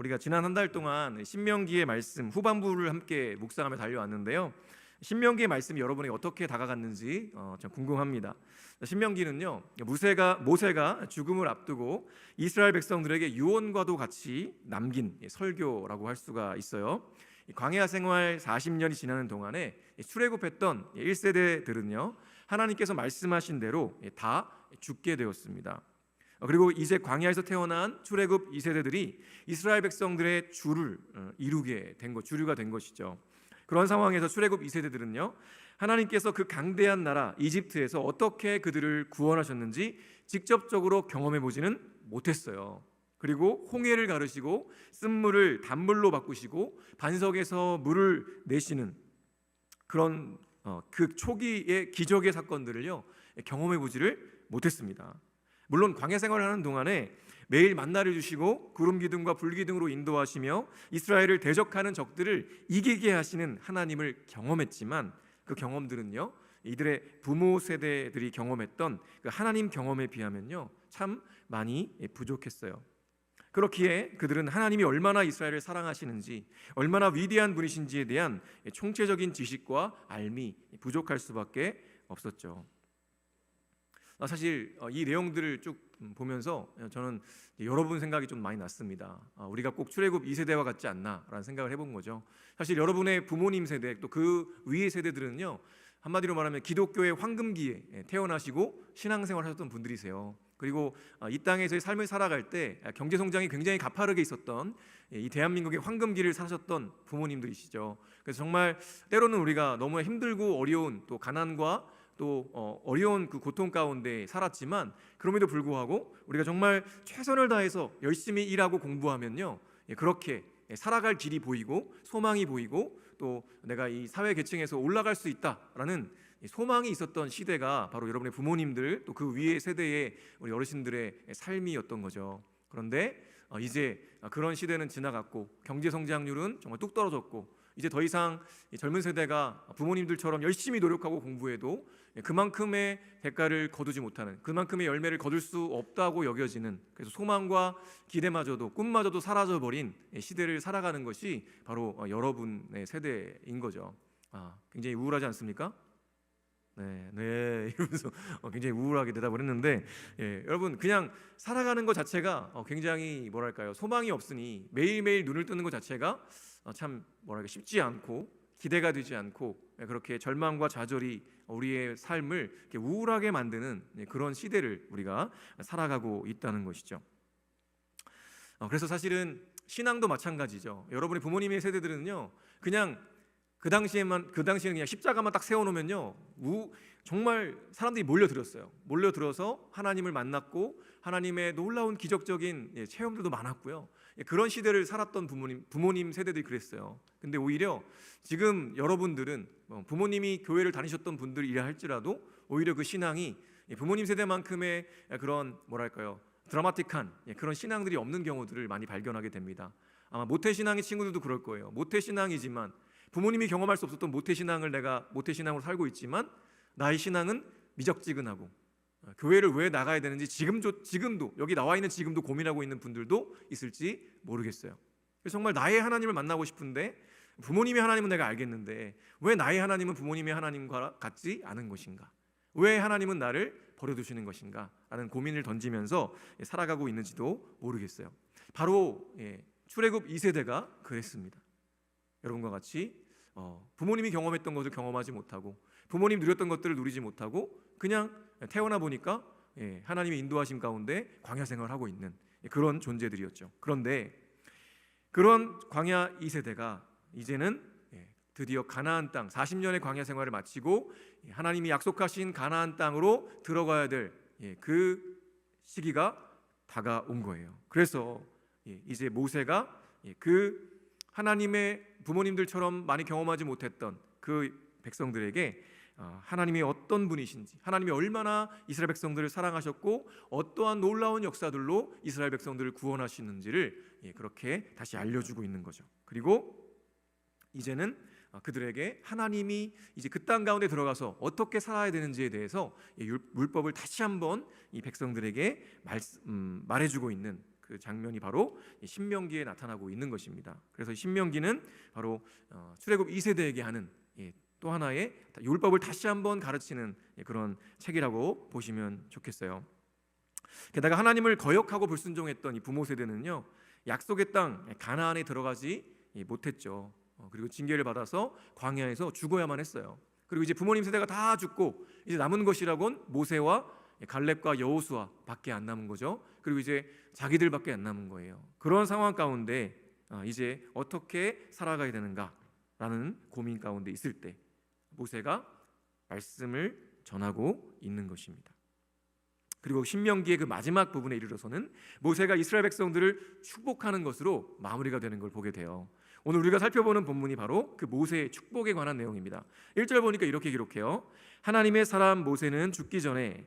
우리가 지난 한 달 동안 신명기의 말씀 후반부를 함께 묵상하며 달려왔는데요. 신명기의 말씀이 여러분에게 어떻게 다가갔는지 좀 궁금합니다. 신명기는요, 모세가 죽음을 앞두고 이스라엘 백성들에게 유언과도 같이 남긴 설교라고 할 수가 있어요. 광야 생활 40년이 지나는 동안에 출애굽했던 1세대들은요, 하나님께서 말씀하신 대로 다 죽게 되었습니다. 그리고 이제 광야에서 태어난 출애굽 2세대들이 이스라엘 백성들의 주를 이루게 된 주류가 된 것이죠. 그런 상황에서 출애굽 2세대들은요, 하나님께서 그 강대한 나라 이집트에서 어떻게 그들을 구원하셨는지 직접적으로 경험해 보지는 못했어요. 그리고 홍해를 가르시고 쓴물을 단물로 바꾸시고 반석에서 물을 내시는 그런 그 초기의 기적의 사건들을요, 경험해 보지를 못했습니다. 물론 광야 생활을 하는 동안에 매일 만나를 주시고 구름 기둥과 불 기둥으로 인도하시며 이스라엘을 대적하는 적들을 이기게 하시는 하나님을 경험했지만, 그 경험들은요, 이들의 부모 세대들이 경험했던 그 하나님 경험에 비하면요, 참 많이 부족했어요. 그렇기에 그들은 하나님이 얼마나 이스라엘을 사랑하시는지, 얼마나 위대한 분이신지에 대한 총체적인 지식과 알미 부족할 수밖에 없었죠. 사실 이 내용들을 쭉 보면서 저는 여러분 생각이 좀 많이 났습니다. 우리가 꼭 출애굽 2세대와 같지 않나라는 생각을 해본 거죠. 사실 여러분의 부모님 세대 또 그 위의 세대들은요, 한마디로 말하면 기독교의 황금기에 태어나시고 신앙생활 하셨던 분들이세요. 그리고 이 땅에서의 삶을 살아갈 때 경제 성장이 굉장히 가파르게 있었던 이 대한민국의 황금기를 사셨던 부모님들이시죠. 그래서 정말 때로는 우리가 너무 힘들고 어려운 또 가난과 또 어려운 그 고통 가운데 살았지만, 그럼에도 불구하고 우리가 정말 최선을 다해서 열심히 일하고 공부하면요, 그렇게 살아갈 길이 보이고 소망이 보이고 또 내가 이 사회 계층에서 올라갈 수 있다라는 소망이 있었던 시대가 바로 여러분의 부모님들 또 그 위의 세대의 우리 어르신들의 삶이었던 거죠. 그런데 이제 그런 시대는 지나갔고 경제 성장률은 정말 뚝 떨어졌고, 이제 더 이상 젊은 세대가 부모님들처럼 열심히 노력하고 공부해도 그만큼의 대가를 거두지 못하는, 그만큼의 열매를 거둘 수 없다고 여겨지는, 그래서 소망과 기대마저도 꿈마저도 사라져버린 시대를 살아가는 것이 바로 여러분의 세대인 거죠. 굉장히 우울하지 않습니까? 네, 이러면서 굉장히 우울하게 대답을 했는데, 여러분 그냥 살아가는 것 자체가 굉장히 뭐랄까요, 소망이 없으니 매일매일 눈을 뜨는 것 자체가 참 뭐랄까 쉽지 않고 기대가 되지 않고, 그렇게 절망과 좌절이 우리의 삶을 이렇게 우울하게 만드는 그런 시대를 우리가 살아가고 있다는 것이죠. 그래서 사실은 신앙도 마찬가지죠. 여러분의 부모님의 세대들은요, 그냥 그 당시에는 그냥 십자가만 딱 세워놓으면요, 정말 사람들이 몰려들어서 하나님을 만났고 하나님의 놀라운 기적적인 체험들도 많았고요. 그런 시대를 살았던 부모님 세대들이 그랬어요. 근데 오히려 지금 여러분들은 부모님이 교회를 다니셨던 분들이라 할지라도 오히려 그 신앙이 부모님 세대만큼의 그런 뭐랄까요, 드라마틱한 그런 신앙들이 없는 경우들을 많이 발견하게 됩니다. 아마 모태신앙의 친구들도 그럴 거예요. 모태신앙이지만 부모님이 경험할 수 없었던 모태신앙을 내가 모태신앙으로 살고 있지만 나의 신앙은 미적지근하고 교회를 왜 나가야 되는지 지금도 여기 나와 있는 지금도 고민하고 있는 분들도 있을지 모르겠어요. 그래서 정말 나의 하나님을 만나고 싶은데, 부모님의 하나님은 내가 알겠는데 왜 나의 하나님은 부모님의 하나님과 같지 않은 것인가? 왜 하나님은 나를 버려두시는 것인가? 라는 고민을 던지면서 살아가고 있는지도 모르겠어요. 바로 출애굽 2세대가 그랬습니다. 여러분과 같이 부모님이 경험했던 것을 경험하지 못하고 부모님 누렸던 것들을 누리지 못하고 그냥 태어나 보니까 하나님의 인도하심 가운데 광야 생활을 하고 있는 그런 존재들이었죠. 그런데 그런 광야 2세대가 이제는 드디어 가나안 땅 40년의 광야 생활을 마치고 하나님이 약속하신 가나안 땅으로 들어가야 될 그 시기가 다가온 거예요. 그래서 이제 모세가 그 하나님의 부모님들처럼 많이 경험하지 못했던 그 백성들에게 하나님이 어떤 분이신지, 하나님이 얼마나 이스라엘 백성들을 사랑하셨고 어떠한 놀라운 역사들로 이스라엘 백성들을 구원하시는지를 그렇게 다시 알려주고 있는 거죠. 그리고 이제는 그들에게 하나님이 이제 그 땅 가운데 들어가서 어떻게 살아야 되는지에 대해서 물법을 다시 한번 이 백성들에게 말해주고 있는 그 장면이 바로 이 신명기에 나타나고 있는 것입니다. 그래서 이 신명기는 바로 출애굽 2세대에게 하는 또 하나의 율법을 다시 한번 가르치는 그런 책이라고 보시면 좋겠어요. 게다가 하나님을 거역하고 불순종했던 이 부모 세대는요, 약속의 땅 가나안에 들어가지 못했죠. 그리고 징계를 받아서 광야에서 죽어야만 했어요. 그리고 이제 부모님 세대가 다 죽고 이제 남은 것이라곤 모세와 갈렙과 여호수아 밖에 안 남은 거죠. 그리고 이제 자기들밖에 안 남은 거예요. 그런 상황 가운데 이제 어떻게 살아가야 되는가라는 고민 가운데 있을 때 모세가 말씀을 전하고 있는 것입니다. 그리고 신명기의 그 마지막 부분에 이르러서는 모세가 이스라엘 백성들을 축복하는 것으로 마무리가 되는 걸 보게 돼요. 오늘 우리가 살펴보는 본문이 바로 그 모세의 축복에 관한 내용입니다. 1절 보니까 이렇게 기록해요. 하나님의 사람 모세는 죽기 전에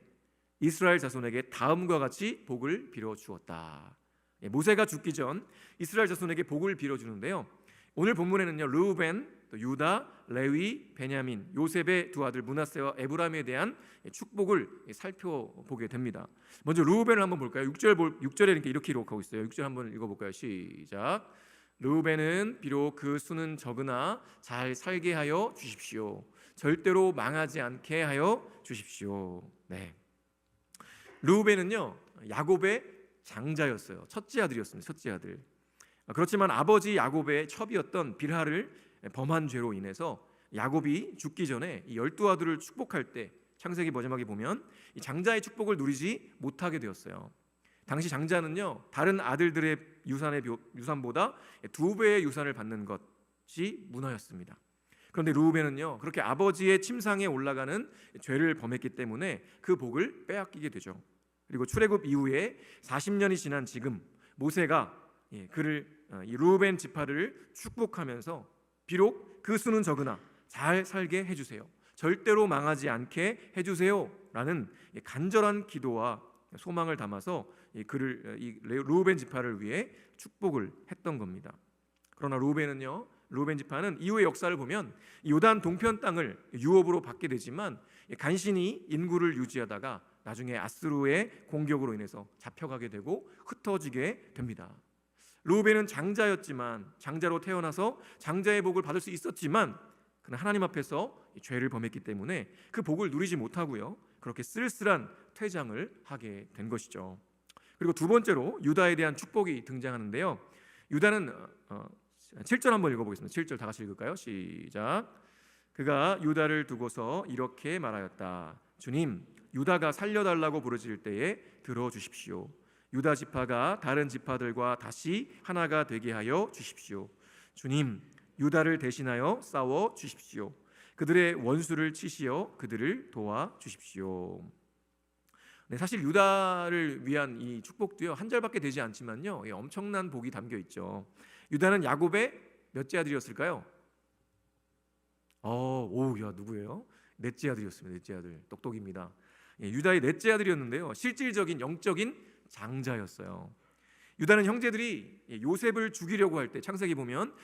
이스라엘 자손에게 다음과 같이 복을 빌어 주었다. 모세가 죽기 전 이스라엘 자손에게 복을 빌어 주는데요. 오늘 본문에는요, 르우벤, 또 유다, 레위, 베냐민, 요셉의 두 아들 므낫세와 에브라임에 대한 축복을 살펴보게 됩니다. 먼저 르우벤을 한번 볼까요? 6절에 이렇게 기록하고 있어요. 6절 한번 읽어볼까요? 시작. 르우벤은 비록 그 수는 적으나 잘 살게 하여 주십시오. 절대로 망하지 않게 하여 주십시오. 네. 르우벤은요, 야곱의 장자였어요. 첫째 아들이었습니다. 첫째 아들. 그렇지만 아버지 야곱의 첩이었던 빌하를 범한 죄로 인해서 야곱이 죽기 전에 이 12아들을 축복할 때 창세기 마지막에 보면 이 장자의 축복을 누리지 못하게 되었어요. 당시 장자는요, 다른 아들들의 유산보다 2배의 유산을 받는 것이 문화였습니다. 그런데 르우벤은요, 그렇게 아버지의 침상에 올라가는 죄를 범했기 때문에 그 복을 빼앗기게 되죠. 그리고 출애굽 이후에 40년이 지난 지금 모세가 그를 이 르우벤 지파를 축복하면서 비록 그 수는 적으나 잘 살게 해주세요, 절대로 망하지 않게 해주세요라는 간절한 기도와 소망을 담아서 이 르우벤 지파를 위해 축복을 했던 겁니다. 그러나 르우벤 지파는 이후의 역사를 보면 요단 동편 땅을 유업으로 받게 되지만 간신히 인구를 유지하다가 나중에 아수르의 공격으로 인해서 잡혀가게 되고 흩어지게 됩니다. 르우벤은 장자였지만, 장자로 태어나서 장자의 복을 받을 수 있었지만 그는 하나님 앞에서 죄를 범했기 때문에 그 복을 누리지 못하고요, 그렇게 쓸쓸한 퇴장을 하게 된 것이죠. 그리고 두 번째로 유다에 대한 축복이 등장하는데요. 유다는 7절 한번 읽어보겠습니다. 7절 다 같이 읽을까요? 시작. 그가 유다를 두고서 이렇게 말하였다. 주님, 유다가 살려달라고 부르짖을 때에 들어주십시오. 유다 지파가 다른 지파들과 다시 하나가 되게 하여 주십시오. 주님, 유다를 대신하여 싸워 주십시오. 그들의 원수를 치시어 그들을 도와 주십시오. 네, 사실 유다를 위한 이 축복도요, 한 절밖에 되지 않지만요, 엄청난 복이 담겨 있죠. 유다는 야곱의 몇째 아들이었을까요? 누구예요? 넷째 아들이었습니다. 넷째 아들. 똑똑입니다. 유다의 넷째 아들이었는데요, 실질적인 영적인 장자였어요. 유다는 형제들이 요셉을 죽이려고 할 때, 창세기 보면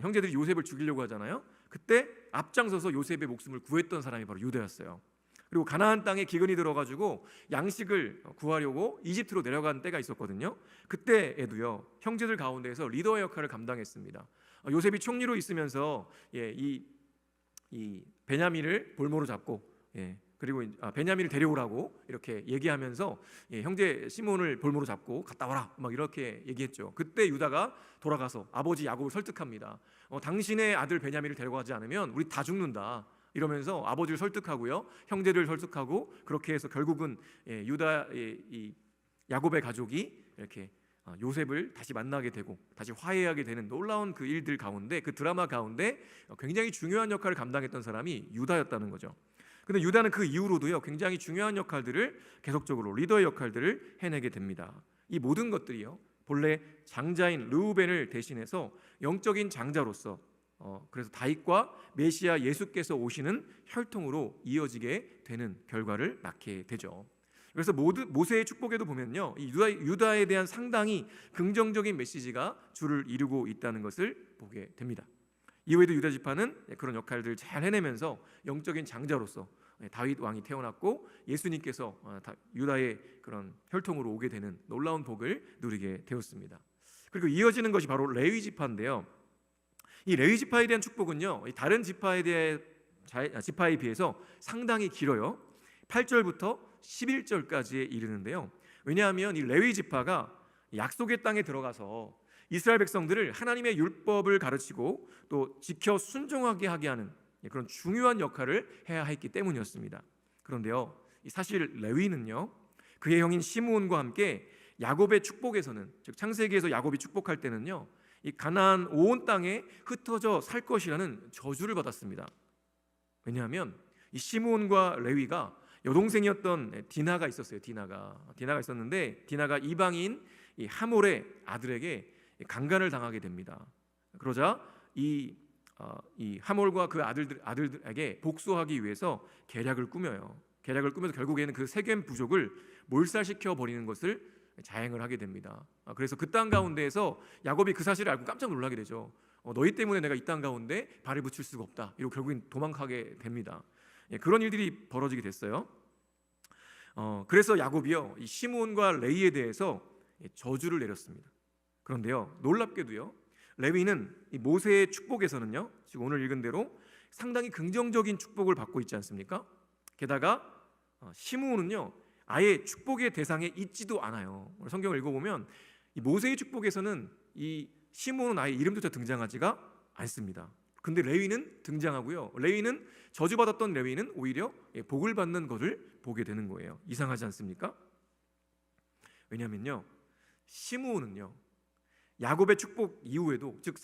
형제들이 요셉을 죽이려고 하잖아요. 그때 앞장서서 요셉의 목숨을 구했던 사람이 바로 유다였어요. 그리고 가나안 땅에 기근이 들어가지고 양식을 구하려고 이집트로 내려간 때가 있었거든요. 그때에도요, 형제들 가운데에서 리더의 역할을 감당했습니다. 요셉이 총리로 있으면서 이 베냐민을 볼모로 잡고, 그리고 베냐민을 데려오라고 이렇게 얘기하면서 형제 시몬을 볼모로 잡고 갔다 와라 막 이렇게 얘기했죠. 그때 유다가 돌아가서 아버지 야곱을 설득합니다. 당신의 아들 베냐민을 데려가지 않으면 우리 다 죽는다 이러면서 아버지를 설득하고요, 형제들을 설득하고, 그렇게 해서 결국은 야곱의 가족이 이렇게 요셉을 다시 만나게 되고 다시 화해하게 되는 놀라운 그 일들 가운데, 그 드라마 가운데 굉장히 중요한 역할을 감당했던 사람이 유다였다는 거죠. 근데 유다는 그 이후로도요, 굉장히 중요한 역할들을 계속적으로, 리더의 역할들을 해내게 됩니다. 이 모든 것들이요, 본래 장자인 르우벤을 대신해서 영적인 장자로서 그래서 다윗과 메시아 예수께서 오시는 혈통으로 이어지게 되는 결과를 낳게 되죠. 그래서 모세의 축복에도 보면요, 이 유다에 대한 상당히 긍정적인 메시지가 주를 이루고 있다는 것을 보게 됩니다. 이후에도 유다 지파는 그런 역할들을 잘 해내면서 영적인 장자로서 다윗 왕이 태어났고 예수님께서 유다의 그런 혈통으로 오게 되는 놀라운 복을 누리게 되었습니다. 그리고 이어지는 것이 바로 레위 지파인데요. 이 레위 지파에 대한 축복은요, 다른 지파에 비해서 상당히 길어요. 8절부터 11절까지에 이르는데요. 왜냐하면 이 레위 지파가 약속의 땅에 들어가서 이스라엘 백성들을 하나님의 율법을 가르치고 또 지켜 순종하게 하게 하는 그런 중요한 역할을 해야 했기 때문이었습니다. 그런데요, 사실 레위는요, 그의 형인 시므온과 함께 야곱의 축복에서는, 즉 창세기에서 야곱이 축복할 때는요, 이 가나안 온 땅에 흩어져 살 것이라는 저주를 받았습니다. 왜냐하면 이 시므온과 레위가 여동생이었던 디나가 있었어요. 디나가 있었는데 디나가 이방인 이 하몰의 아들에게 강간을 당하게 됩니다. 그러자 이 하몰과 그 아들들에게 복수하기 위해서 계략을 꾸며서 결국에는 그 세겜 부족을 몰살시켜 버리는 것을 자행을 하게 됩니다. 그래서 그 땅 가운데에서 야곱이 그 사실을 알고 깜짝 놀라게 되죠. 너희 때문에 내가 이 땅 가운데 발을 붙일 수가 없다. 이러고 결국엔 도망가게 됩니다. 그런 일들이 벌어지게 됐어요. 그래서 야곱이요, 이 시므온과 레위에 대해서 저주를 내렸습니다. 그런데요, 놀랍게도요, 레위는 이 모세의 축복에서는요, 지금 오늘 읽은 대로 상당히 긍정적인 축복을 받고 있지 않습니까? 게다가 시므온은요, 아예 축복의 대상에 있지도 않아요. 성경을 읽어보면 이 모세의 축복에서는 이 시므온은 아예 이름조차 등장하지가 않습니다. 근데 레위는 등장하고요, 레위는 저주받았던 레위는 오히려 복을 받는 것을 보게 되는 거예요. 이상하지 않습니까? 왜냐면요, 시므온은요, 야곱의 축복 이후에도, 즉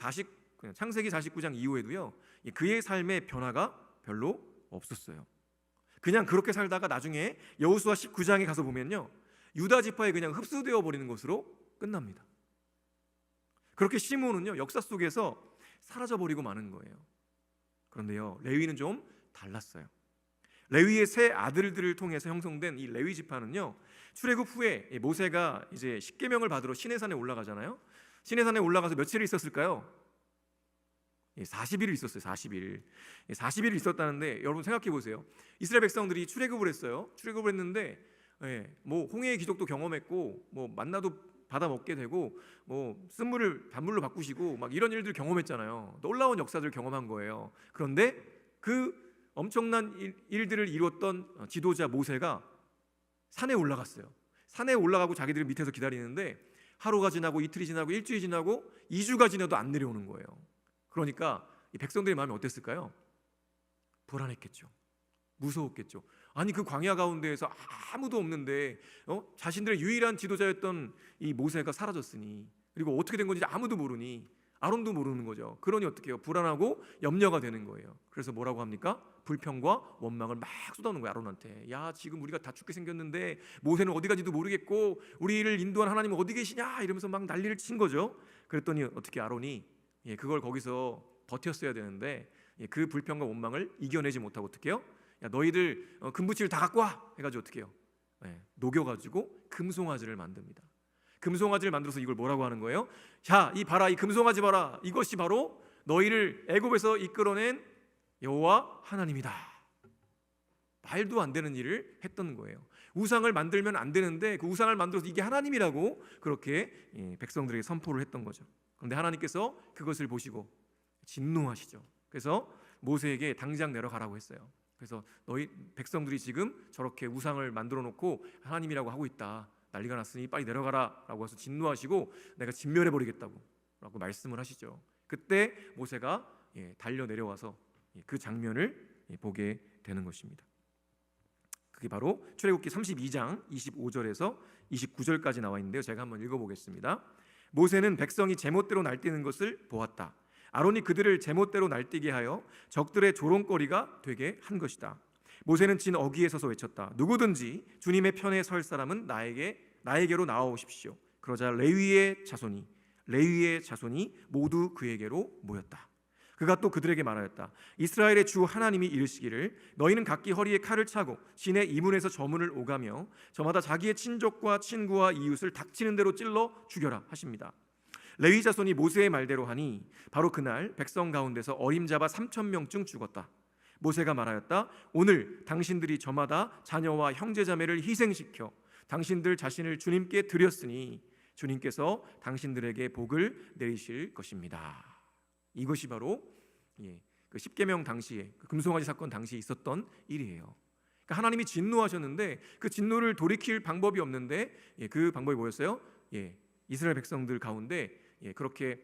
창세기 49장 이후에도요, 그의 삶의 변화가 별로 없었어요. 그냥 그렇게 살다가 나중에 여호수아 19장에 가서 보면요, 유다 지파에 그냥 흡수되어 버리는 것으로 끝납니다. 그렇게 시므온은요, 역사 속에서 사라져 버리고 마는 거예요. 그런데요, 레위는 좀 달랐어요. 레위의 세 아들들을 통해서 형성된 이 레위 지파는요, 출애굽 후에 모세가 이제 십계명을 받으러 시내산에 올라가잖아요. 시내산에 올라가서 며칠을 있었을까요? 40일을 있었어요. 40일을 있었다는데, 여러분 생각해 보세요. 이스라엘 백성들이 출애굽을 했어요. 출애굽을 했는데 뭐 홍해의 기적도 경험했고, 뭐 만나도 받아 먹게 되고, 뭐 쓴물을 단물로 바꾸시고 막 이런 일들 경험했잖아요. 놀라운 역사들을 경험한 거예요. 그런데 그 엄청난 일들을 이루었던 지도자 모세가 산에 올라갔어요. 산에 올라가고 자기들이 밑에서 기다리는데 하루가 지나고 이틀이 지나고 일주일이 지나고 2주가 지나도 안 내려오는 거예요. 그러니까 이 백성들의 마음이 어땠을까요? 불안했겠죠. 무서웠겠죠. 아니, 그 광야 가운데에서 아무도 없는데 자신들의 유일한 지도자였던 이 모세가 사라졌으니, 그리고 어떻게 된 건지 아무도 모르니, 아론도 모르는 거죠. 그러니 어떻게 해요? 불안하고 염려가 되는 거예요. 그래서 뭐라고 합니까? 불평과 원망을 막 쏟아놓는 거예요, 아론한테. 야, 지금 우리가 다 죽게 생겼는데 모세는 어디 가지도 모르겠고 우리를 인도한 하나님은 어디 계시냐, 이러면서 막 난리를 친 거죠. 그랬더니 어떻게 아론이 그걸 거기서 버텼어야 되는데 그 불평과 원망을 이겨내지 못하고 어떻게 해요? 야, 너희들 금붙이를 다 갖고 와 해가지고 어떻게 해요? 녹여가지고 금송아지를 만듭니다. 금송아지를 만들어서 이걸 뭐라고 하는 거예요? 자, 이 봐라, 이 금송아지 봐라, 이것이 바로 너희를 애굽에서 이끌어낸 여호와 하나님이다. 말도 안 되는 일을 했던 거예요. 우상을 만들면 안 되는데 그 우상을 만들어서 이게 하나님이라고 그렇게 백성들에게 선포를 했던 거죠. 그런데 하나님께서 그것을 보시고 진노하시죠. 그래서 모세에게 당장 내려가라고 했어요. 그래서 너희 백성들이 지금 저렇게 우상을 만들어 놓고 하나님이라고 하고 있다, 난리가 났으니 빨리 내려가라 라고 해서 진노하시고 내가 진멸해 버리겠다고 라고 말씀을 하시죠. 그때 모세가 달려 내려와서 그 장면을 보게 되는 것입니다. 그게 바로 출애굽기 32장 25절에서 29절까지 나와 있는데요, 제가 한번 읽어보겠습니다. 모세는 백성이 제멋대로 날뛰는 것을 보았다. 아론이 그들을 제멋대로 날뛰게 하여 적들의 조롱거리가 되게 한 것이다. 모세는 진 어귀에 서서 외쳤다. 누구든지 주님의 편에 설 사람은 나에게로 나와오십시오. 그러자 레위의 자손이 모두 그에게로 모였다. 그가 또 그들에게 말하였다. 이스라엘의 주 하나님이 이르시기를 너희는 각기 허리에 칼을 차고 시내 이문에서 저문을 오가며 저마다 자기의 친족과 친구와 이웃을 닥치는 대로 찔러 죽여라 하십니다. 레위 자손이 모세의 말대로 하니 바로 그날 백성 가운데서 어림잡아 3,000명쯤 죽었다. 모세가 말하였다. 오늘 당신들이 저마다 자녀와 형제자매를 희생시켜 당신들 자신을 주님께 드렸으니 주님께서 당신들에게 복을 내리실 것입니다. 이것이 바로 그 십계명 당시에, 그 금송아지 사건 당시에 있었던 일이에요. 그러니까 하나님이 진노하셨는데 그 진노를 돌이킬 방법이 없는데 그 방법이 뭐였어요? 이스라엘 백성들 가운데 그렇게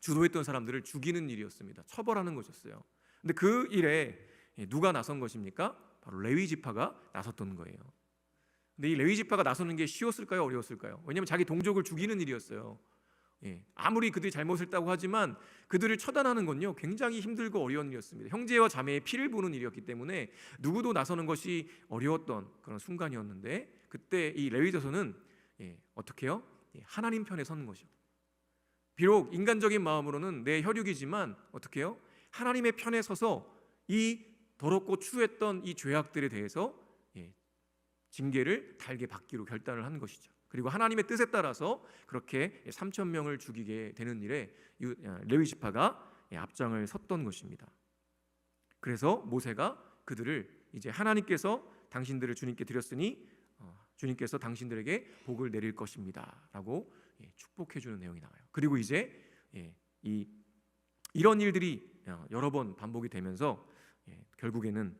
주도했던 사람들을 죽이는 일이었습니다. 처벌하는 것이었어요. 근데 그 일에 누가 나선 것입니까? 바로 레위 지파가 나섰던 거예요. 근데 이 레위 지파가 나서는 게 쉬웠을까요? 어려웠을까요? 왜냐하면 자기 동족을 죽이는 일이었어요. 아무리 그들이 잘못했다고 하지만 그들을 처단하는 건요 굉장히 힘들고 어려운 일이었습니다. 형제와 자매의 피를 부는 일이었기 때문에 누구도 나서는 것이 어려웠던 그런 순간이었는데, 그때 이 레위 자손은 어떻게 해요? 하나님 편에 서는 것이죠. 비록 인간적인 마음으로는 내 혈육이지만 어떻게 해요? 하나님의 편에 서서 이 더럽고 추했던 이 죄악들에 대해서 징계를 달게 받기로 결단을 한 것이죠. 그리고 하나님의 뜻에 따라서 그렇게 3,000명을 죽이게 되는 일에 레위 지파가 앞장을 섰던 것입니다. 그래서 모세가 그들을 이제 하나님께서 당신들을 주님께 드렸으니 주님께서 당신들에게 복을 내릴 것입니다라고 축복해 주는 내용이 나와요. 그리고 이제 이런 일들이 여러 번 반복이 되면서 결국에는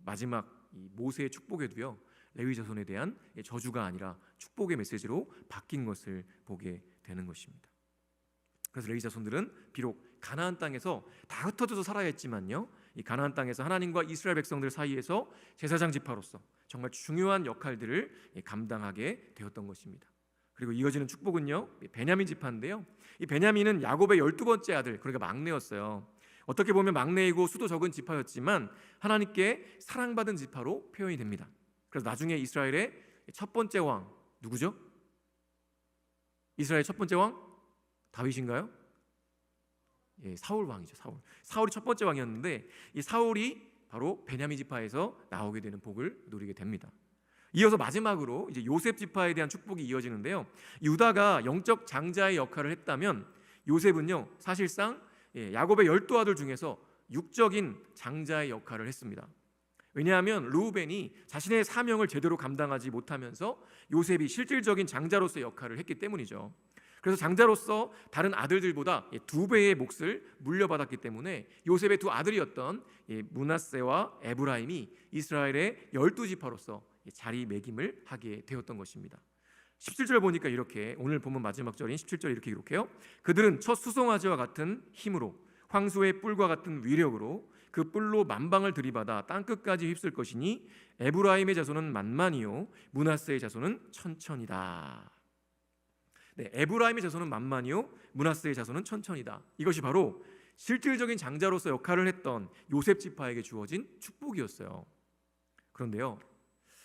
마지막 이 모세의 축복에도요 레위 자손에 대한 저주가 아니라 축복의 메시지로 바뀐 것을 보게 되는 것입니다. 그래서 레위 자손들은 비록 가나안 땅에서 다 흩어져서 살아야 했지만요, 이 가나안 땅에서 하나님과 이스라엘 백성들 사이에서 제사장 지파로서 정말 중요한 역할들을 감당하게 되었던 것입니다. 그리고 이어지는 축복은요 베냐민 지파인데요, 이 베냐민은 야곱의 12번째 아들, 그러니까 막내였어요. 어떻게 보면 막내이고 수도 적은 지파였지만 하나님께 사랑받은 지파로 표현이 됩니다. 그래서 나중에 이스라엘의 첫 번째 왕 누구죠? 이스라엘의 첫 번째 왕 다윗인가요? 사울 왕이죠. 사울이 첫 번째 왕이었는데 이 사울이 바로 베냐민 지파에서 나오게 되는 복을 누리게 됩니다. 이어서 마지막으로 이제 요셉 지파에 대한 축복이 이어지는데요, 유다가 영적 장자의 역할을 했다면 요셉은요 사실상 야곱의 12아들 중에서 육적인 장자의 역할을 했습니다. 왜냐하면 르우벤이 자신의 사명을 제대로 감당하지 못하면서 요셉이 실질적인 장자로서의 역할을 했기 때문이죠. 그래서 장자로서 다른 아들들보다 2배의 몫을 물려받았기 때문에 요셉의 두 아들이었던 므낫세와 에브라임이 이스라엘의 12지파로서 자리매김을 하게 되었던 것입니다. 17절 보니까 이렇게, 오늘 본문 마지막 절인 17절 이렇게 기록해요. 그들은 첫 수송아지와 같은 힘으로 황소의 뿔과 같은 위력으로 그 뿔로 만방을 들이받아 땅끝까지 휩쓸 것이니 에브라임의 자손은 만만이요 므낫세의 자손은 천천이다. 에브라임의 자손은 만만이요 므낫세의 자손은 천천이다. 이것이 바로 실질적인 장자로서 역할을 했던 요셉 지파에게 주어진 축복이었어요. 그런데요,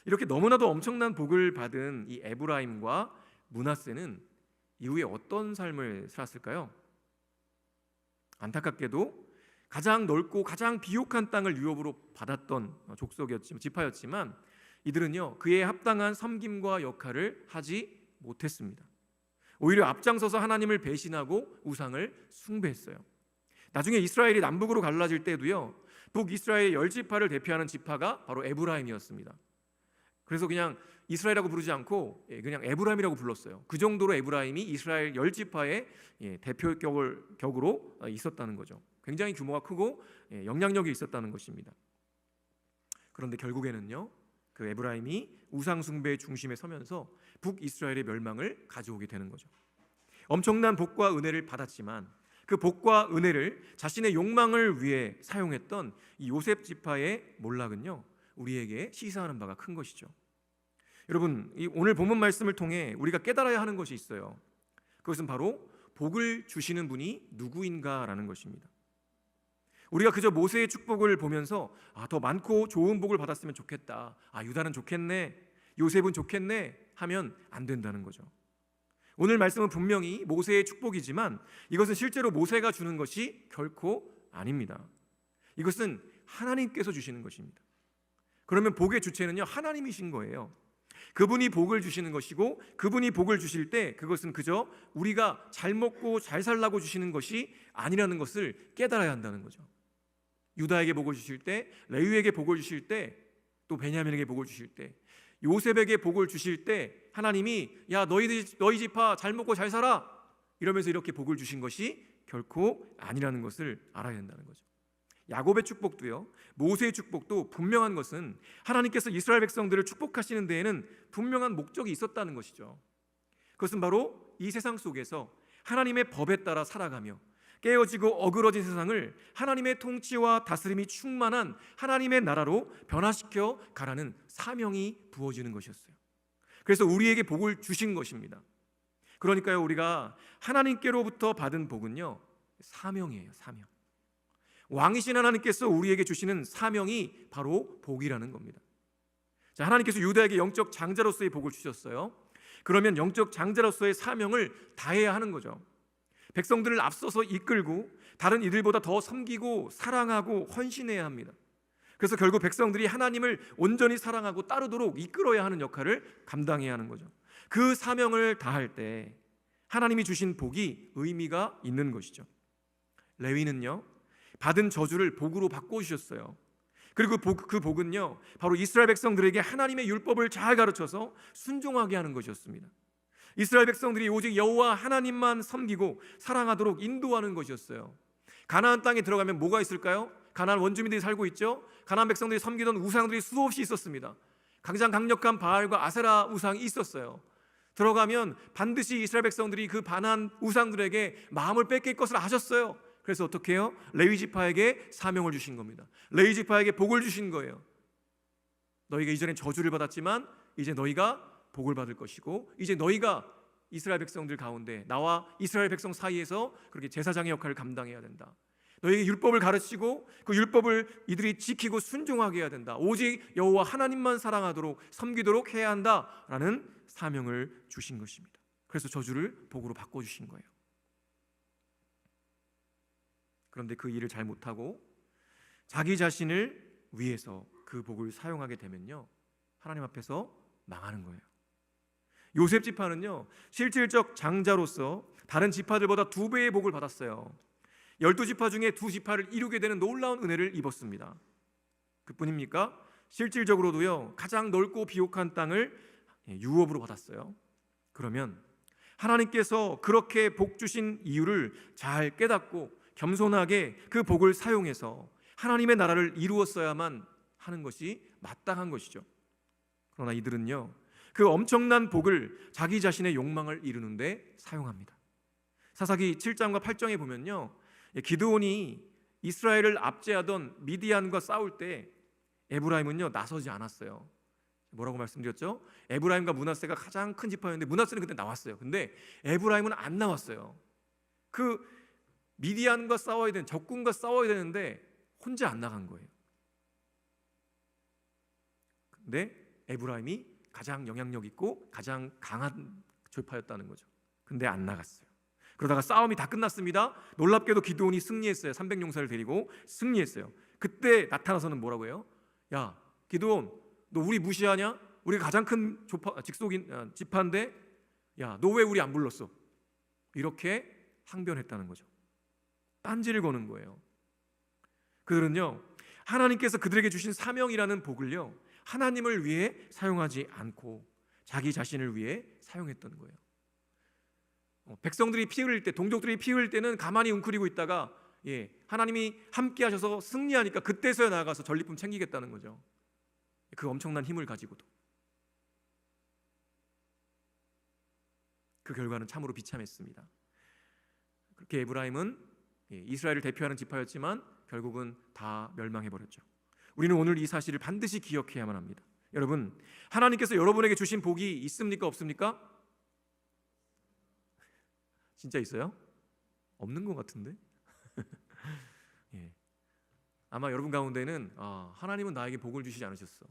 이렇게 너무나도 엄청난 복을 받은 이 에브라임과 므낫세는 이후에 어떤 삶을 살았을까요? 안타깝게도 가장 넓고 가장 비옥한 땅을 유업으로 받았던 지파였지만 이들은요 그에 합당한 섬김과 역할을 하지 못했습니다. 오히려 앞장서서 하나님을 배신하고 우상을 숭배했어요. 나중에 이스라엘이 남북으로 갈라질 때도요 북이스라엘 10지파를 대표하는 지파가 바로 에브라임이었습니다. 그래서 그냥 이스라엘이라고 부르지 않고 그냥 에브라임이라고 불렀어요. 그 정도로 에브라임이 이스라엘 10지파의 대표격으로 있었다는 거죠. 굉장히 규모가 크고 영향력이 있었다는 것입니다. 그런데 결국에는요 그 에브라임이 우상 숭배의 중심에 서면서 북이스라엘의 멸망을 가져오게 되는 거죠. 엄청난 복과 은혜를 받았지만 그 복과 은혜를 자신의 욕망을 위해 사용했던 이 요셉 지파의 몰락은요 우리에게 시사하는 바가 큰 것이죠. 여러분, 오늘 본문 말씀을 통해 우리가 깨달아야 하는 것이 있어요. 그것은 바로 복을 주시는 분이 누구인가라는 것입니다. 우리가 그저 모세의 축복을 보면서 더 많고 좋은 복을 받았으면 좋겠다, 유다는 좋겠네, 요셉은 좋겠네 하면 안 된다는 거죠. 오늘 말씀은 분명히 모세의 축복이지만 이것은 실제로 모세가 주는 것이 결코 아닙니다. 이것은 하나님께서 주시는 것입니다. 그러면 복의 주체는요 하나님이신 거예요. 그분이 복을 주시는 것이고 그분이 복을 주실 때 그것은 그저 우리가 잘 먹고 잘 살라고 주시는 것이 아니라는 것을 깨달아야 한다는 거죠. 유다에게 복을 주실 때, 레위에게 복을 주실 때, 또 베냐민에게 복을 주실 때, 요셉에게 복을 주실 때 하나님이 야 너희 지파 잘 먹고 잘 살아 이러면서 이렇게 복을 주신 것이 결코 아니라는 것을 알아야 된다는 거죠. 야곱의 축복도요, 모세의 축복도 분명한 것은 하나님께서 이스라엘 백성들을 축복하시는 데에는 분명한 목적이 있었다는 것이죠. 그것은 바로 이 세상 속에서 하나님의 법에 따라 살아가며 깨어지고 어그러진 세상을 하나님의 통치와 다스림이 충만한 하나님의 나라로 변화시켜 가라는 사명이 부어지는 것이었어요. 그래서 우리에게 복을 주신 것입니다. 그러니까요, 우리가 하나님께로부터 받은 복은요, 사명이에요. 사명. 왕이신 하나님께서 우리에게 주시는 사명이 바로 복이라는 겁니다. 자, 하나님께서 유다에게 영적 장자로서의 복을 주셨어요. 그러면 영적 장자로서의 사명을 다해야 하는 거죠. 백성들을 앞서서 이끌고 다른 이들보다 더 섬기고 사랑하고 헌신해야 합니다. 그래서 결국 백성들이 하나님을 온전히 사랑하고 따르도록 이끌어야 하는 역할을 감당해야 하는 거죠. 그 사명을 다할 때 하나님이 주신 복이 의미가 있는 것이죠. 레위는요, 받은 저주를 복으로 바꿔주셨어요. 그리고 그 복은요, 바로 이스라엘 백성들에게 하나님의 율법을 잘 가르쳐서 순종하게 하는 것이었습니다. 이스라엘 백성들이 오직 여호와 하나님만 섬기고 사랑하도록 인도하는 것이었어요. 가나안 땅에 들어가면 뭐가 있을까요? 가나안 원주민들이 살고 있죠. 가나안 백성들이 섬기던 우상들이 수없이 있었습니다. 가장 강력한 바알과 아세라 우상이 있었어요. 들어가면 반드시 이스라엘 백성들이 그 반한 우상들에게 마음을 뺏길 것을 아셨어요. 그래서 어떻게 해요? 레위 지파에게 사명을 주신 겁니다. 레위 지파에게 복을 주신 거예요. 너희가 이전에 저주를 받았지만 이제 너희가 복을 받을 것이고, 이제 너희가 이스라엘 백성들 가운데 나와 이스라엘 백성 사이에서 그렇게 제사장의 역할을 감당해야 된다. 너희에게 율법을 가르치고 그 율법을 이들이 지키고 순종하게 해야 된다. 오직 여호와 하나님만 사랑하도록 섬기도록 해야 한다라는 사명을 주신 것입니다. 그래서 저주를 복으로 바꿔주신 거예요. 그런데 그 일을 잘 못하고 자기 자신을 위해서 그 복을 사용하게 되면요, 하나님 앞에서 망하는 거예요. 요셉 지파는요, 실질적 장자로서 다른 지파들보다 2배의 복을 받았어요. 12지파 중에 2지파를 이루게 되는 놀라운 은혜를 입었습니다. 그뿐입니까? 실질적으로도요, 가장 넓고 비옥한 땅을 유업으로 받았어요. 그러면 하나님께서 그렇게 복 주신 이유를 잘 깨닫고 겸손하게 그 복을 사용해서 하나님의 나라를 이루었어야만 하는 것이 마땅한 것이죠. 그러나 이들은요, 그 엄청난 복을 자기 자신의 욕망을 이루는데 사용합니다. 사사기 7장과 8장에 보면요, 기드온이 이스라엘을 압제하던 미디안과 싸울 때 에브라임은요 나서지 않았어요. 뭐라고 말씀드렸죠? 에브라임과 므낫세가 가장 큰 지파였는데 므낫세는 그때 나왔어요. 근데 에브라임은 안 나왔어요. 그 미디안과 싸워야 되는, 적군과 싸워야 되는데 혼자 안 나간 거예요. 근데 에브라임이 가장 영향력 있고 가장 강한 지파였다는 거죠. 근데 안 나갔어요. 그러다가 싸움이 다 끝났습니다. 놀랍게도 기드온이 승리했어요. 300용사를 데리고 승리했어요. 그때 나타나서는 뭐라고 해요? 야, 기드온, 너 우리 무시하냐? 우리가 가장 큰 직속인 지파인데, 야, 너 왜 우리 안 불렀어? 이렇게 항변했다는 거죠. 딴지를 거는 거예요. 그들은요, 하나님께서 그들에게 주신 사명이라는 복을요, 하나님을 위해 사용하지 않고 자기 자신을 위해 사용했던 거예요. 백성들이 피 흘릴 때, 동족들이 피 흘릴 때는 가만히 웅크리고 있다가 하나님이 함께 하셔서 승리하니까 그때서야 나아가서 전리품 챙기겠다는 거죠. 그 엄청난 힘을 가지고도. 그 결과는 참으로 비참했습니다. 그렇게 에브라임은 이스라엘을 대표하는 지파였지만 결국은 다 멸망해버렸죠. 우리는 오늘 이 사실을 반드시 기억해야만 합니다. 여러분, 하나님께서 여러분에게 주신 복이 있습니까? 없습니까? 진짜 있어요? 없는 것 같은데? 아마 여러분 가운데는 하나님은 나에게 복을 주시지 않으셨어.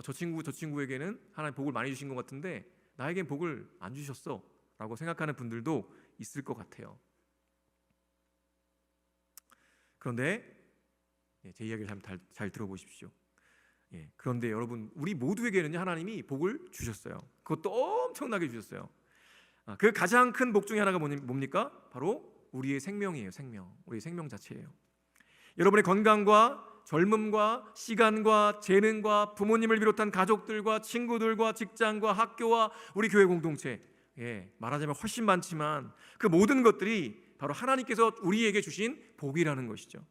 저 친구에게는 하나님 복을 많이 주신 것 같은데 나에겐 복을 안 주셨어 라고 생각하는 분들도 있을 것 같아요. 그런데 제 이야기를 잘 들어보십시오. 그런데 여러분, 우리 모두에게는 하나님이 복을 주셨어요. 그것도 엄청나게 주셨어요. 그 가장 큰 복 중에 하나가 뭡니까? 바로 우리의 생명이에요. 생명. 우리의 생명 자체예요. 여러분의 건강과 젊음과 시간과 재능과 부모님을 비롯한 가족들과 친구들과 직장과 학교와 우리 교회 공동체, 말하자면 훨씬 많지만 그 모든 것들이 바로 하나님께서 우리에게 주신 복이라는 것이죠.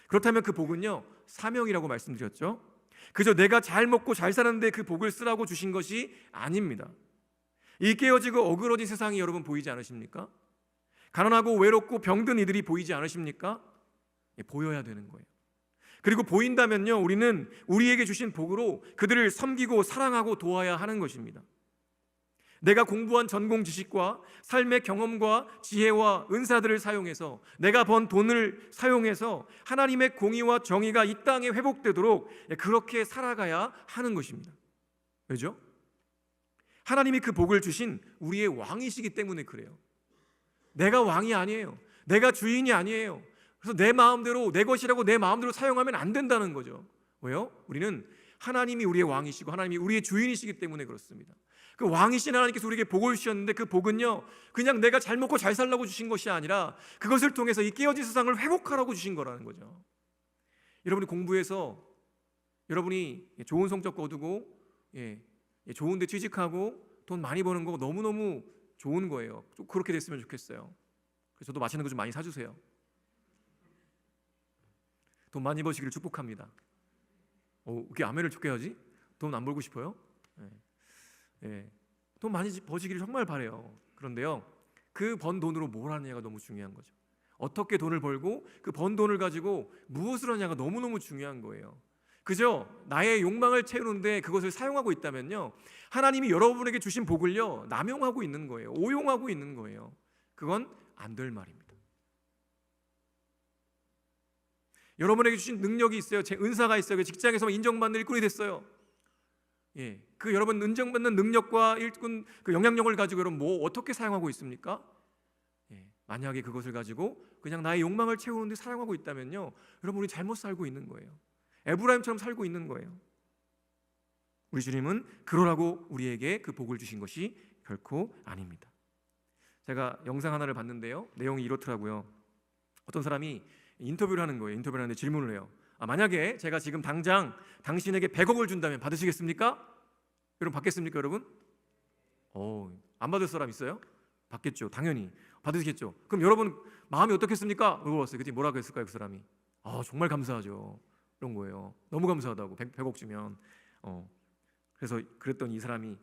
그렇다면 그 복은요, 사명이라고 말씀드렸죠. 그저 내가 잘 먹고 잘 사는데 그 복을 쓰라고 주신 것이 아닙니다. 이 깨어지고 어그러진 세상이 여러분 보이지 않으십니까? 가난하고 외롭고 병든 이들이 보이지 않으십니까? 보여야 되는 거예요. 그리고 보인다면요, 우리는 우리에게 주신 복으로 그들을 섬기고 사랑하고 도와야 하는 것입니다. 내가 공부한 전공 지식과 삶의 경험과 지혜와 은사들을 사용해서, 내가 번 돈을 사용해서 하나님의 공의와 정의가 이 땅에 회복되도록 그렇게 살아가야 하는 것입니다. 왜죠? 하나님이 그 복을 주신 우리의 왕이시기 때문에 그래요. 내가 왕이 아니에요. 내가 주인이 아니에요. 그래서 내 마음대로, 내 것이라고 내 마음대로 사용하면 안 된다는 거죠. 왜요? 우리는 하나님이 우리의 왕이시고 하나님이 우리의 주인이시기 때문에 그렇습니다. 그 왕이신 하나님께서 우리에게 복을 주셨는데, 그 복은요, 그냥 내가 잘 먹고 잘 살라고 주신 것이 아니라 그것을 통해서 이 깨어진 세상을 회복하라고 주신 거라는 거죠. 여러분이 공부해서 여러분이 좋은 성적 거두고 좋은 데 취직하고 돈 많이 버는 거 너무너무 좋은 거예요. 좀 그렇게 됐으면 좋겠어요. 그래서 저도 맛있는 거 좀 많이 사주세요. 돈 많이 버시기를 축복합니다. 이렇게 아멘을 좋게 하지? 돈 안 벌고 싶어요? 돈 많이 버시기를 정말 바래요. 그런데요, 그 번 돈으로 뭘 하느냐가 너무 중요한 거죠. 어떻게 돈을 벌고 그 번 돈을 가지고 무엇을 하냐가 너무너무 중요한 거예요. 그죠? 나의 욕망을 채우는데 그것을 사용하고 있다면요, 하나님이 여러분에게 주신 복을요, 남용하고 있는 거예요. 오용하고 있는 거예요. 그건 안 될 말입니다. 여러분에게 주신 능력이 있어요. 제 은사가 있어요. 직장에서 인정받는 일꾼이 됐어요. 그 여러분 인정받는 능력과 일꾼 그 영향력을 가지고 여러분 뭐 어떻게 사용하고 있습니까? 만약에 그것을 가지고 그냥 나의 욕망을 채우는데 사용하고 있다면요, 여러분 우리 잘못 살고 있는 거예요. 에브라임처럼 살고 있는 거예요. 우리 주님은 그러라고 우리에게 그 복을 주신 것이 결코 아닙니다. 제가 영상 하나를 봤는데요, 내용이 이렇더라고요. 어떤 사람이 인터뷰를 하는 거예요. 인터뷰를 하는데 질문을 해요. 만약에 제가 지금 당장 당신에게 100억을 준다면 받으시겠습니까? 여러분 받겠습니까, 여러분? 안 받을 사람 있어요? 받겠죠. 당연히 받으시겠죠. 그럼 여러분 마음이 어떻겠습니까? 물어봤어요. 그때 뭐라고 했을까요, 그 사람이? 정말 감사하죠. 이런 거예요. 너무 감사하다고 100억 주면. 그래서 그랬더니 이 사람이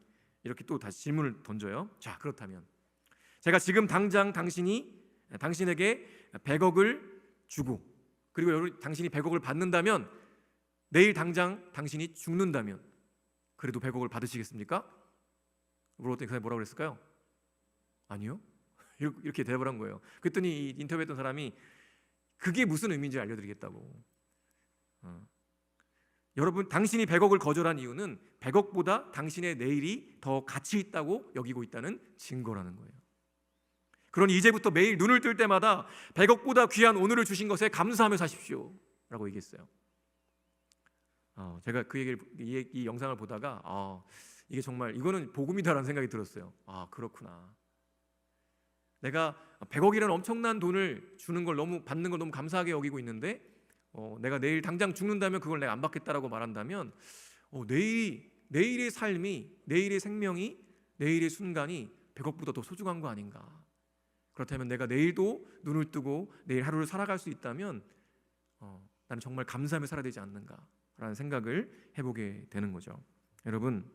이렇게 또 다시 질문을 던져요. 자, 그렇다면 제가 지금 당장 당신에게 100억을 주고, 그리고 여러분 당신이 100억을 받는다면, 내일 당장 당신이 죽는다면 그래도 100억을 받으시겠습니까? 물어봤더니 그 사람이 뭐라고 그랬을까요? 아니요. 이렇게 대답을 한 거예요. 그랬더니 이 인터뷰했던 사람이 그게 무슨 의미인지 알려드리겠다고. 여러분, 당신이 100억을 거절한 이유는 100억보다 당신의 내일이 더 가치 있다고 여기고 있다는 증거라는 거예요. 그러니 이제부터 매일 눈을 뜰 때마다 100억보다 귀한 오늘을 주신 것에 감사하며 사십시오 라고 얘기했어요. 제가 그 얘기를, 이 영상을 보다가 이게 정말 이거는 복음이다라는 생각이 들었어요. 그렇구나. 내가 100억이라는 엄청난 돈을 받는 걸 너무 감사하게 여기고 있는데, 내가 내일 당장 죽는다면 그걸 내가 안 받겠다라고 말한다면, 내일의 삶이, 내일의 생명이, 내일의 순간이 100억보다 더 소중한 거 아닌가. 그렇다면 내가 내일도 눈을 뜨고 내일 하루를 살아갈 수 있다면 나는 정말 감사하며 살아야 되지 않는가라는 생각을 해보게 되는 거죠. 여러분,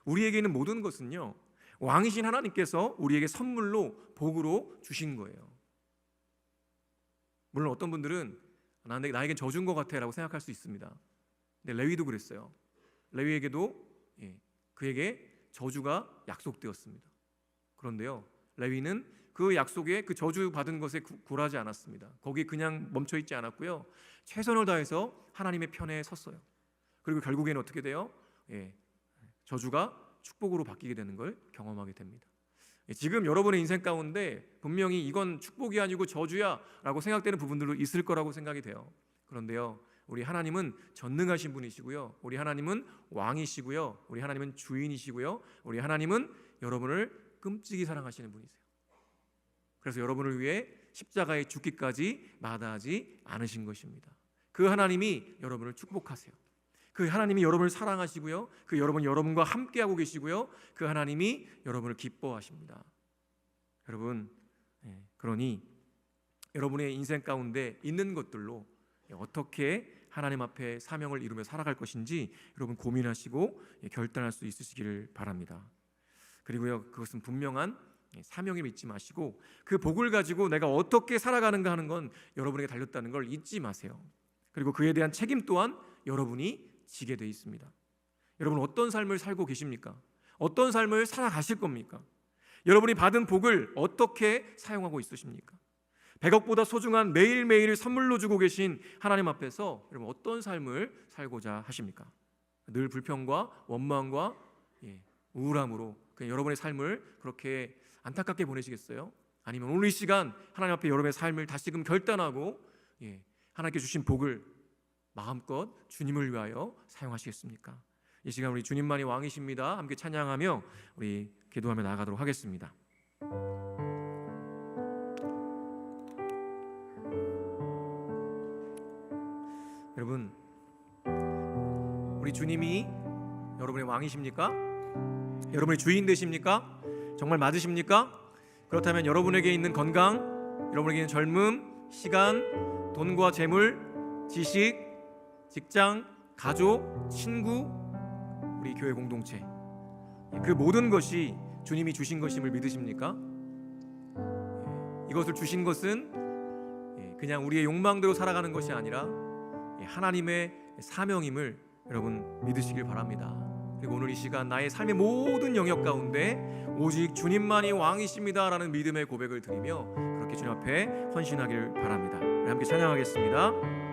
우리에게는 모든 것은요, 왕이신 하나님께서 우리에게 선물로, 복으로 주신 거예요. 물론 어떤 분들은 나에겐 저주인 것 같아 라고 생각할 수 있습니다. 근데 레위도 그랬어요. 레위에게도 그에게 저주가 약속되었습니다. 그런데요, 레위는 그 약속에, 그 저주 받은 것에 굴하지 않았습니다. 거기에 그냥 멈춰 있지 않았고요, 최선을 다해서 하나님의 편에 섰어요. 그리고 결국에는 어떻게 돼요? 저주가 축복으로 바뀌게 되는 걸 경험하게 됩니다. 지금 여러분의 인생 가운데 분명히 이건 축복이 아니고 저주야 라고 생각되는 부분들도 있을 거라고 생각이 돼요. 그런데요, 우리 하나님은 전능하신 분이시고요, 우리 하나님은 왕이시고요, 우리 하나님은 주인이시고요, 우리 하나님은 여러분을 끔찍이 사랑하시는 분이세요. 그래서 여러분을 위해 십자가에 죽기까지 마다하지 않으신 것입니다. 그 하나님이 여러분을 축복하세요. 그 하나님이 여러분을 사랑하시고요, 그 여러분과 함께하고 계시고요, 그 하나님이 여러분을 기뻐하십니다. 여러분, 그러니 여러분의 인생 가운데 있는 것들로 어떻게 하나님 앞에 사명을 이루며 살아갈 것인지 여러분 고민하시고 결단할 수 있으시기를 바랍니다. 그리고요, 그것은 분명한 사명을 잊지 마시고 그 복을 가지고 내가 어떻게 살아가는가 하는 건 여러분에게 달렸다는 걸 잊지 마세요. 그리고 그에 대한 책임 또한 여러분이 지게 돼 있습니다. 여러분 어떤 삶을 살고 계십니까? 어떤 삶을 살아가실 겁니까? 여러분이 받은 복을 어떻게 사용하고 있으십니까? 100억보다 소중한 매일매일을 선물로 주고 계신 하나님 앞에서 여러분 어떤 삶을 살고자 하십니까? 늘 불평과 원망과 우울함으로 그냥 여러분의 삶을 그렇게 안타깝게 보내시겠어요? 아니면 오늘 이 시간 하나님 앞에 여러분의 삶을 다시금 결단하고 하나님께 주신 복을 마음껏 주님을 위하여 사용하시겠습니까? 이 시간 우리 주님만이 왕이십니다. 함께 찬양하며 우리 기도하며 나아가도록 하겠습니다. 여러분, 우리 주님이 여러분의 왕이십니까? 여러분의 주인 되십니까? 정말 맞으십니까? 그렇다면 여러분에게 있는 건강, 여러분에게 있는 젊음, 시간, 돈과 재물, 지식, 직장, 가족, 친구, 우리 교회 공동체, 그 모든 것이 주님이 주신 것임을 믿으십니까? 이것을 주신 것은 그냥 우리의 욕망대로 살아가는 것이 아니라 하나님의 사명임을 여러분 믿으시길 바랍니다. 그리고 오늘 이 시간 나의 삶의 모든 영역 가운데 오직 주님만이 왕이십니다라는 믿음의 고백을 드리며 그렇게 주님 앞에 헌신하길 바랍니다. 우리 함께 찬양하겠습니다.